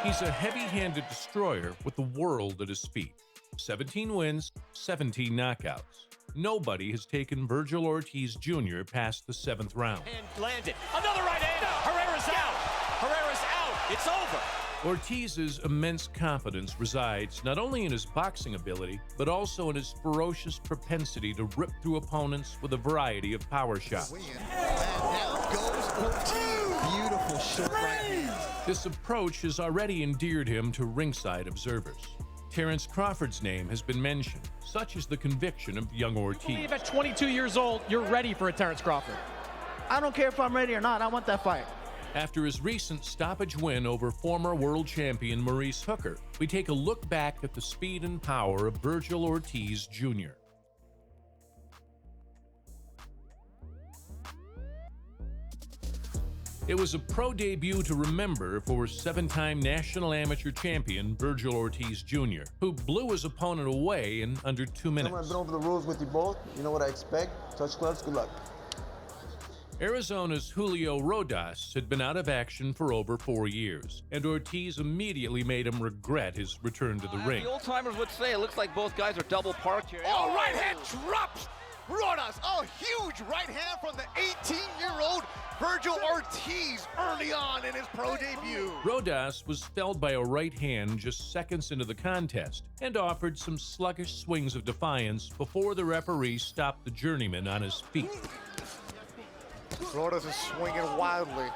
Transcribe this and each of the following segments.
He's a heavy-handed destroyer with the world at his feet. 17 wins, 17 knockouts. Nobody has taken Vergil Ortiz Jr. past the 7th round. And landed. Another right hand. Herrera's out. Herrera's out. It's over. Ortiz's immense confidence resides not only in his boxing ability, but also in his ferocious propensity to rip through opponents with a variety of power shots. And down goes Ortiz. Beautiful short right hand. This approach has already endeared him to ringside observers. Terrence Crawford's name has been mentioned, such is the conviction of young Ortiz. I believe at 22 years old, you're ready for a Terrence Crawford. I don't care if I'm ready or not. I want that fight. After his recent stoppage win over former world champion Maurice Hooker, we take a look back at the speed and power of Vergil Ortiz Jr. It was a pro debut to remember for 7-time national amateur champion Vergil Ortiz Jr., who blew his opponent away in under 2 minutes. I've been over the rules with you both. You know what I expect. Touch gloves, good luck. Arizona's Julio RODAS had been out of action for over 4 years, and Ortiz immediately made him regret his return to the ring. The old-timers would say it looks like both guys are double parked here. Oh, right hand drops RODAS. Oh, huge right hand from the 18-year-old Vergil Ortiz early on in his pro debut. RODAS was felled by a right hand just seconds into the contest and offered some sluggish swings of defiance before the referee stopped the journeyman on his feet. RODAS is swinging wildly,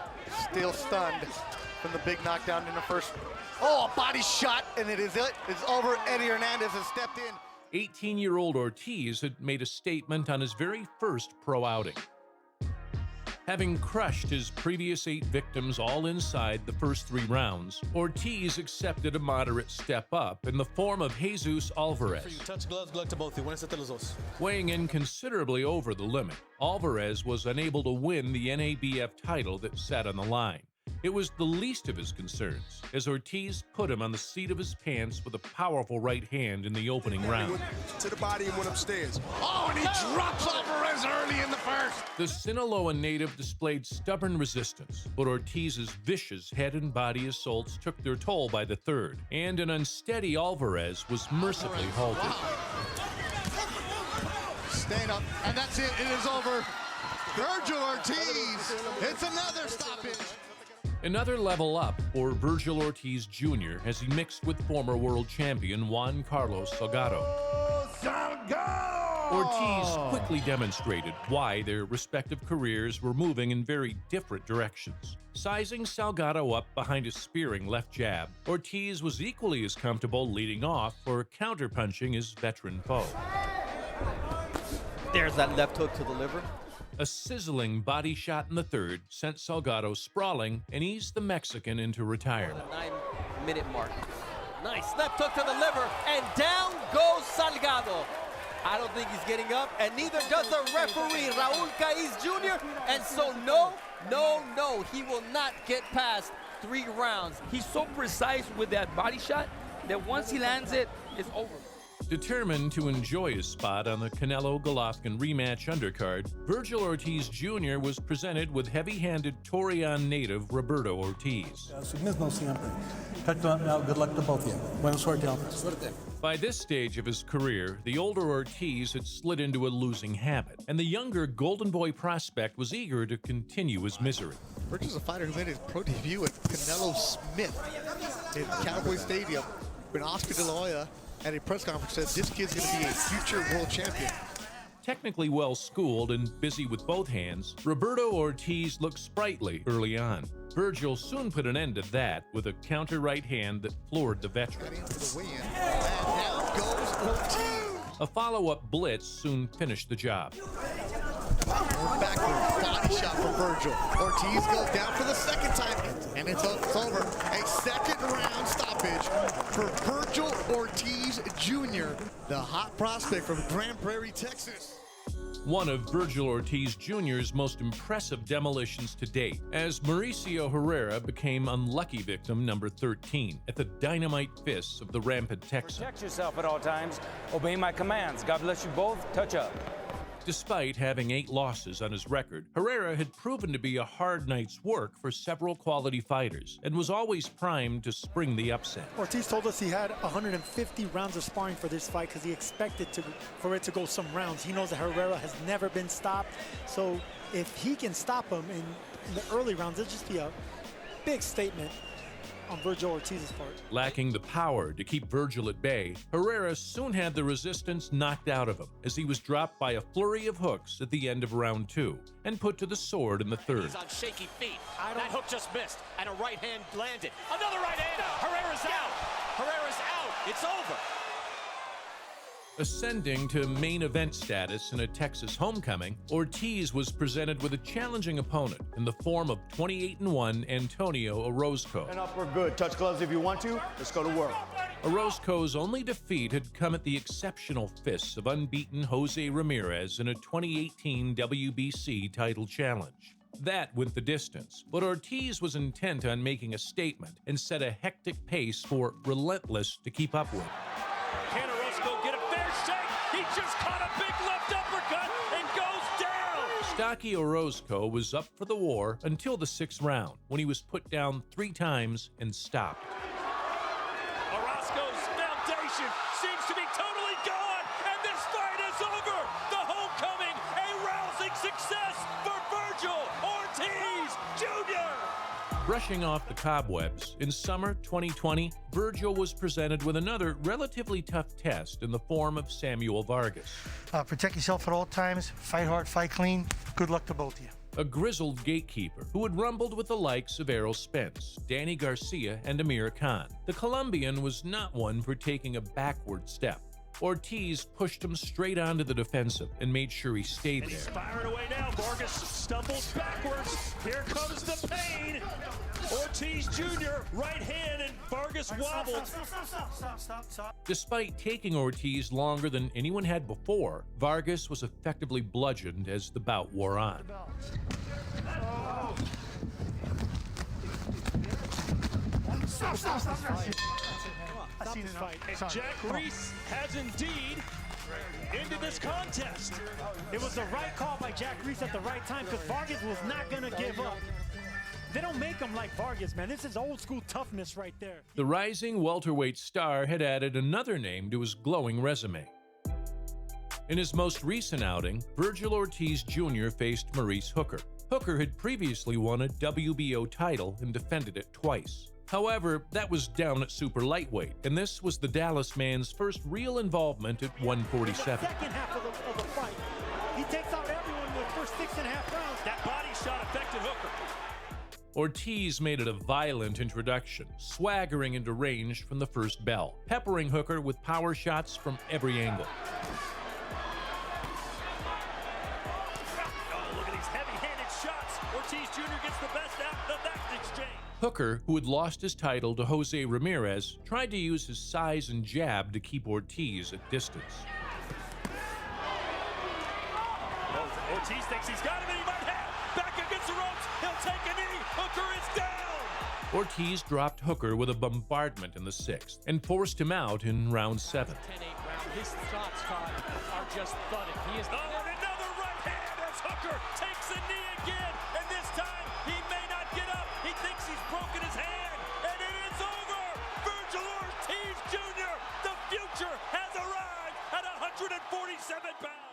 still stunned from the big knockdown in the first. Oh, a body shot, and it is over. Eddie Hernandez has stepped in. 18-year-old Ortiz had made a statement on his very first pro outing. Having crushed his previous 8 victims all inside the first 3 rounds, Ortiz accepted a moderate step up in the form of Jesus Alvarez. Touch gloves, good luck to both of you. Weighing in considerably over the limit, Alvarez was unable to win the NABF title that sat on the line. It was the least of his concerns, as Ortiz put him on the seat of his pants with a powerful right hand in the opening round. To the body and went upstairs. Oh, and he drops Alvarez early in the first. The Sinaloa native displayed stubborn resistance, but Ortiz's vicious head and body assaults took their toll by the 3rd, and an unsteady Alvarez was mercifully halted. Stand up, and that's it. It is over. Vergil Ortiz. It's another stoppage. Another level up for Vergil Ortiz Jr. as he mixed with former world champion Juan Carlos Salgado. Ortiz quickly demonstrated why their respective careers were moving in very different directions. Sizing Salgado up behind his spearing left jab, Ortiz was equally as comfortable leading off or counterpunching his veteran foe. There's that left hook to the liver. A sizzling body shot in the 3rd sent Salgado sprawling and eased the Mexican into retirement. 9-minute mark. Nice left hook to the liver, and down goes Salgado. I don't think he's getting up, and neither does the referee, Raul Caiz Jr. And so no, he will not get past 3 rounds. He's so precise with that body shot that once he lands it, it's over. Determined to enjoy his spot on the Canelo-Golovkin rematch undercard, Vergil Ortiz Jr. was presented with heavy-handed Torreon native Roberto Ortiz. Good luck to both of you. Buena suerte. By this stage of his career, the older Ortiz had slid into a losing habit, and the younger Golden Boy prospect was eager to continue his misery. Vergil's a fighter who made his pro debut at Canelo Smith in Cowboy Stadium when Oscar De La Hoya at a press conference said this kid's going to be a future world champion. Technically well-schooled and busy with both hands, Roberto Ortiz looked sprightly early on. Vergil soon put an end to that with a counter right hand that floored the veteran. A follow-up blitz soon finished the job. Backward body shot from Vergil. Ortiz goes down for the 2nd time, and it's over. A 2nd round stoppage for Vergil Ortiz Jr., the hot prospect from Grand Prairie, Texas. One of Vergil Ortiz Jr.'s most impressive demolitions to date, as Mauricio Herrera became unlucky victim number 13 at the dynamite fists of the rampant Texan. Protect yourself at all times. Obey my commands. God bless you both. Touch up. Despite having 8 losses on his record, Herrera had proven to be a hard night's work for several quality fighters and was always primed to spring the upset. Ortiz told us he had 150 rounds of sparring for this fight because he expected for it to go some rounds. He knows that Herrera has never been stopped, so if he can stop him in the early rounds, it'll just be a big statement on Vergil Ortiz's part. Lacking the power to keep Vergil at bay, Herrera soon had the resistance knocked out of him as he was dropped by a flurry of hooks at the end of round 2 and put to the sword in the 3rd. He's on shaky feet. That hook just missed, and a right hand landed. Another right hand. Herrera's out. Herrera's out. It's over. Ascending to main event status in a Texas homecoming, Ortiz was presented with a challenging opponent in the form of 28-1 Antonio Orozco. And up, we're good. Touch gloves if you want to. Let's go to work. Orozco's only defeat had come at the exceptional fists of unbeaten Jose Ramirez in a 2018 WBC title challenge. That went the distance, but Ortiz was intent on making a statement and set a hectic pace for Relentless to keep up with. Can Orozco get a fair shake? He just caught a big left uppercut and goes down! Stocky Orozco was up for the war until the 6th round, when he was put down 3 times and stopped. Orozco's foundation seems to be totally gone, and this fight is over! The homecoming, a rousing success for Vergil Ortiz Jr. Brushing off the cobwebs, in summer 2020, Vergil was presented with another relatively tough test in the form of Samuel Vargas. Protect yourself at all times, fight hard, fight clean. Good luck to both of you. A grizzled gatekeeper who had rumbled with the likes of Errol Spence, Danny Garcia, and Amir Khan. The Colombian was not one for taking a backward step. Ortiz pushed him straight onto the defensive and made sure he stayed there. He's firing away now. Vargas stumbles backwards. Here comes the pain. Ortiz Jr. right hand, and Vargas wobbled. Stop. Despite taking Ortiz longer than anyone had before, Vargas was effectively bludgeoned as the bout wore on. I see this fight. And Jack Reese has indeed ended this contest. It was the right call by Jack Reese at the right time because Vargas was not going to give up. They don't make them like Vargas, man. This is old school toughness right there. The rising welterweight star had added another name to his glowing resume. In his most recent outing, Vergil Ortiz Jr. faced Maurice Hooker. Hooker had previously won a WBO title and defended it twice. However, that was down at super lightweight, and this was the Dallas man's first real involvement at 147. In the second half of the fight, he takes out everyone in the first 6.5 rounds. That body shot affected Hooker. Ortiz made it a violent introduction, swaggering into range from the first bell, peppering Hooker with power shots from every angle. Oh, look at these heavy-handed shots. Ortiz Jr. gets the best out of that exchange. Hooker, who had lost his title to Jose Ramirez, tried to use his size and jab to keep Ortiz at distance. Ortiz thinks he's got him, and he might have. Back against the ropes. He'll take a knee. Hooker is down. Ortiz dropped Hooker with a bombardment in the 6th and forced him out in round 7. 10-8 round. His shots, Todd, are just thudding. He is. Oh, and another right hand as Hooker takes a knee again, and this time he may not get up. He thinks he's broken his hand, and it is over. Vergil Ortiz Jr., the future has arrived at 147 pounds.